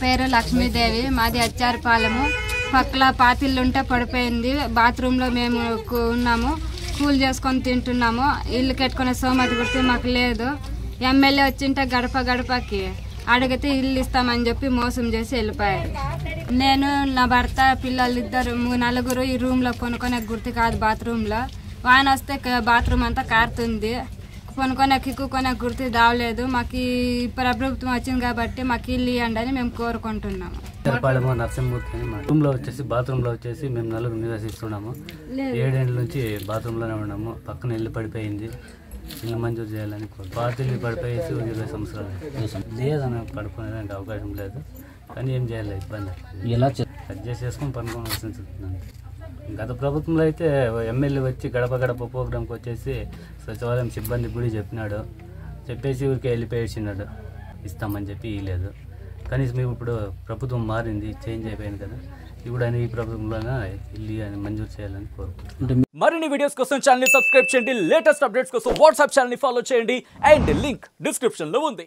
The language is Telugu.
పేరు లక్ష్మీదేవి, మాది అచ్చారపాలెము. పక్కల పాతిళ్ళుంటే పడిపోయింది. బాత్రూంలో మేము ఉన్నాము, కూల్ చేసుకొని తింటున్నాము. ఇల్లు కట్టుకునే సోమతి గుర్తు మాకు లేదు. ఎమ్మెల్యే వచ్చింటే గడప గడపకి అడిగితే ఇల్లు ఇస్తామని చెప్పి మోసం చేసి వెళ్ళిపోయారు. నేను, నా భర్త, పిల్లలు ఇద్దరు నలుగురు ఈ రూమ్లో కొనుక్కునే గుర్తు కాదు. బాత్రూంలో వాన వస్తే బాత్రూమ్ అంతా కారుతుంది. కొనుక్కునే కిక్కుకొనే గుర్తు దావలేదు. మాకు ఈ ప్రభుత్వం వచ్చింది కాబట్టి మాకు ఇల్లు ఇవ్వండి అని మేము కోరుకుంటున్నాము. నరసింహమూర్తి మా రూమ్లో వచ్చేసి బాత్రూంలో వచ్చేసి మేము నలుగురు నివసిస్తున్నాము. 7 ఏళ్ళ నుంచి బాత్రూంలోనే ఉన్నాము. పక్కన ఇల్లు పడిపోయింది, ఇల్లు మంజూరు చేయాలని పాతిల్లు పడిపోయేసి 20 సంవత్సరాలు లేదని పడుకునేదానికి అవకాశం లేదు. కానీ ఏం చేయాలి, ఇబ్బంది ఎలా అడ్జస్ట్ చేసుకొని పనుకోవాల్సి ఉంటుంది. గత ప్రభుత్వంలో అయితే ఎమ్మెల్యే వచ్చి గడప గడప ప్రోగ్రాంకి వచ్చేసి సచివాలయం సిబ్బంది గుడి చెప్పినాడు, చెప్పేసి ఊరికి వెళ్ళిపోయేసినాడు, ఇస్తామని చెప్పి ఇవ్వలేదు. కనీసం ఇప్పుడు ప్రభుత్వం మారింది, చేంజ్ అయిపోయింది కదా, ఇప్పుడు ఈ ప్రభుత్వంలోనే ఇల్లు అని మంజూరు చేయాలని కోరుకుంటున్నాను. మరిన్ని వీడియోస్ కోసం ఛానల్ ని సబ్స్క్రైబ్ చేయండి, లేటెస్ట్ అప్డేట్స్ కోసం వాట్సాప్ ఛానల్ ని ఫాలో చేయండి అండ్ లింక్ డిస్క్రిప్షన్ లో ఉంది.